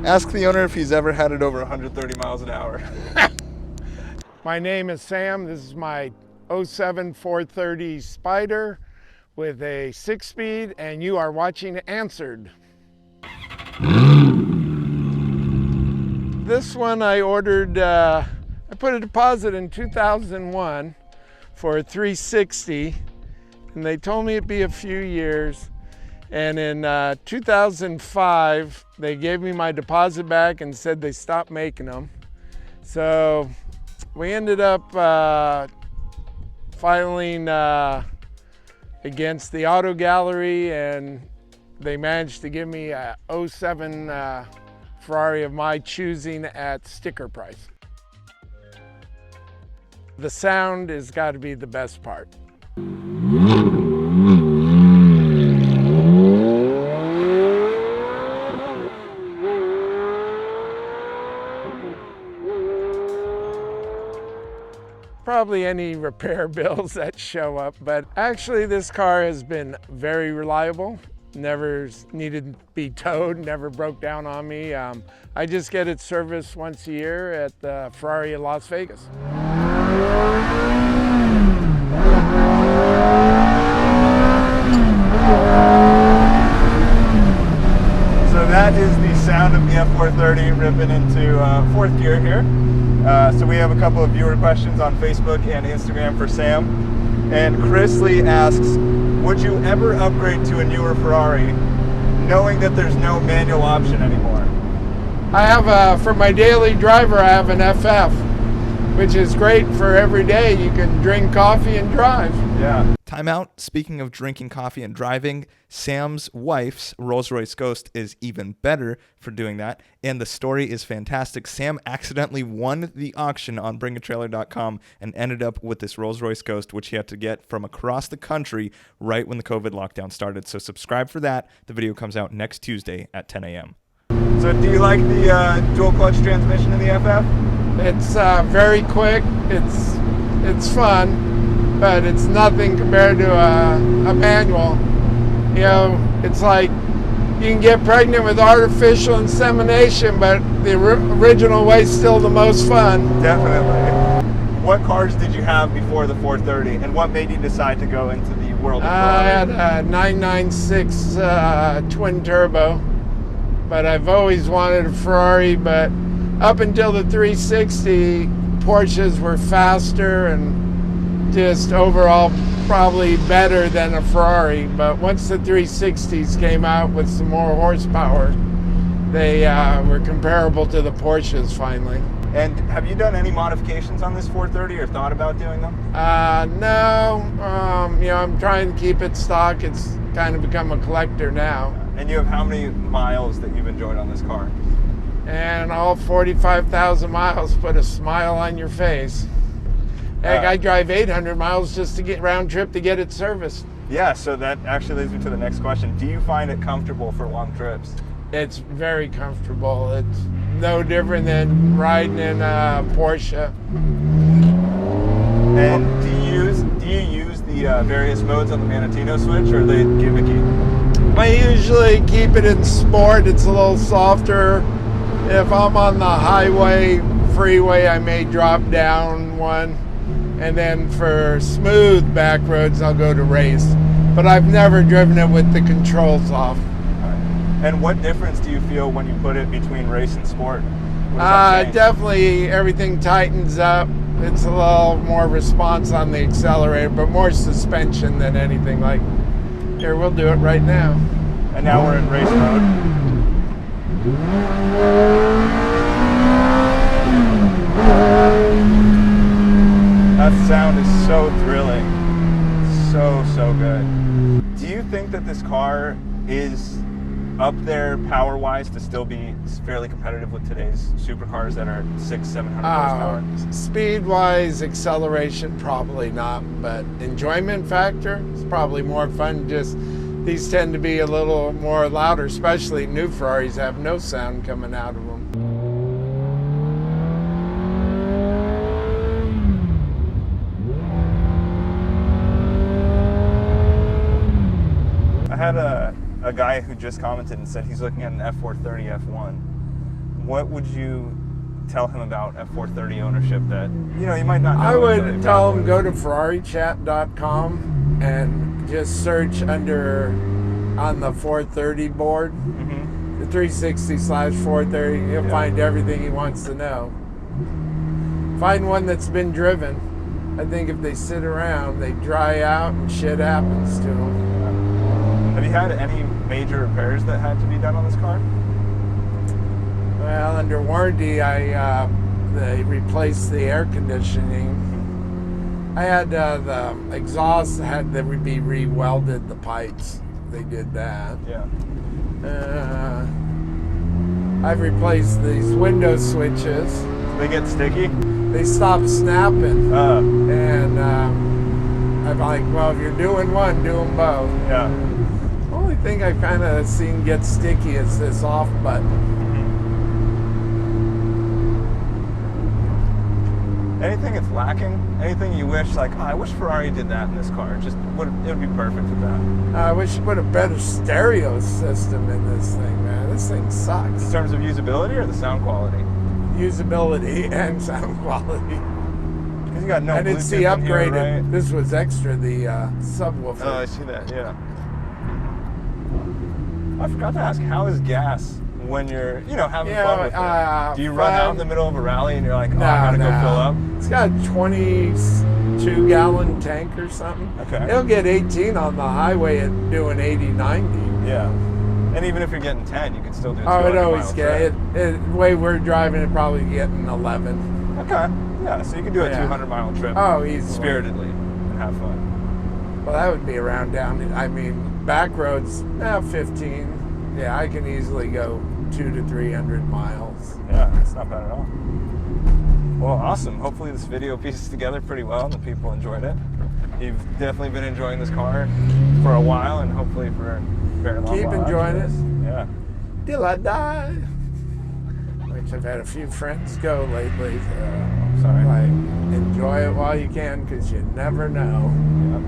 Ask the owner if he's ever had it over 130 miles an hour. My name is Sam. This is my 07 430 Spider with a 6-speed, and you are watching ANSWRD. This one I ordered, I put a deposit in 2001 for a 360, and they told me it'd be a few years. And in 2005, they gave me my deposit back and said they stopped making them. So we ended up filing against the auto gallery, and they managed to give me a 07 Ferrari of my choosing at sticker price. The sound has got to be the best part. Probably any repair bills that show up, but actually this car has been very reliable. Never needed to be towed, never broke down on me. I just get it serviced once a year at the Ferrari in Las Vegas. So that is the sound of the F430 ripping into fourth gear here. So we have a couple of viewer questions on Facebook and Instagram for Sam. And Chris Lee asks, would you ever upgrade to a newer Ferrari knowing that there's no manual option anymore? I have for my daily driver, I have an FF, which is great for every day. You can drink coffee and drive. Yeah. Time out. Speaking of drinking coffee and driving, Sam's wife's Rolls-Royce Ghost is even better for doing that, and the story is fantastic. Sam accidentally won the auction on bringatrailer.com and ended up with this Rolls-Royce Ghost, which he had to get from across the country right when the COVID lockdown started. So subscribe for that. The video comes out next Tuesday at 10 a.m. So do you like the dual clutch transmission in the FF? It's very quick, it's fun, but it's nothing compared to a manual. You know, it's like you can get pregnant with artificial insemination, but the original way's still the most fun. Definitely. What cars did you have before the 430, and what made you decide to go into the world of Ferrari? I had a 996 twin turbo, but I've always wanted a Ferrari, but up until the 360, Porsches were faster and just overall probably better than a Ferrari. But once the 360s came out with some more horsepower, they were comparable to the Porsches finally. And have you done any modifications on this 430 or thought about doing them? No, you know, I'm trying to keep it stock. It's kind of become a collector now. And you have how many miles that you've enjoyed on this car? And all 45,000 miles put a smile on your face. Heck, I drive 800 miles just to get round trip to get it serviced. Yeah, so that actually leads me to the next question. Do you find it comfortable for long trips? It's very comfortable. It's no different than riding in a Porsche. And do you use the various modes on the Manatino switch, or are they gimmicky? I usually keep it in sport. It's a little softer. If I'm on the highway, freeway, I may drop down one. And then for smooth back roads, I'll go to race. But I've never driven it with the controls off. And what difference do you feel when you put it between race and sport? What does that change? Definitely everything tightens up. It's a little more response on the accelerator, but more suspension than anything. Like, here, we'll do it right now. And now we're in race mode. That sound is so thrilling. So good. Do you think that this car is up there power-wise to still be fairly competitive with today's supercars that are 600-700 horsepower? Speed-wise, acceleration, probably not, but enjoyment factor, it's probably more fun. Just these tend to be a little more louder, especially new Ferraris have no sound coming out of them. I had a guy who just commented and said he's looking at an F430 F1. what would you tell him about F430 ownership that, you know, you might not know? I would until tell him you've go to ferrarichat.com and just search on the 430 board, the 360/430. He'll find everything he wants to know. Find one that's been driven. I think if they sit around, they dry out and shit happens to them. Have you had any major repairs that had to be done on this car? Well, under warranty, they replaced the air conditioning. I had the exhaust had to be re-welded, the pipes. They did that. Yeah. I've replaced these window switches. They get sticky? They stopped snapping. And I'm like, well, if you're doing one, do them both. Yeah. The only thing I've kind of seen get sticky is this off button. Anything that's lacking? Anything you wish, like, oh, I wish Ferrari did that in this car? It would be perfect with that. I wish you put a better stereo system in this thing, man. This thing sucks. In terms of usability or the sound quality? Usability and sound quality. Because you got no and Bluetooth it's the in upgraded. here, right? This was extra, the subwoofer. Oh, I see that, yeah. I forgot to ask, how is gas when you're, you know, having fun with it? Do you run out in the middle of a rally and you're like, oh, I gotta go fill up? It's got a 22-gallon tank or something. Okay. It'll get 18 on the highway and doing 80, 90. Yeah. And even if you're getting 10, you can still do a Oh, it 200 always mile get trip. the way we're driving it, probably getting 11. Okay. Yeah, so you can do a 200-mile trip. Oh, easily. Spiritedly and have fun. Well, that would be around down. I mean, back roads, 15. Yeah, I can easily go 200 to 300 miles. Yeah, that's not bad at all. Well, awesome. Hopefully this video pieces together pretty well and the people enjoyed it. You've definitely been enjoying this car for a while and hopefully for a very long Keep while. enjoying it. Yeah. Till I die. Which I've had a few friends go lately. I'm sorry. Like, enjoy it while you can, because you never know. Yeah.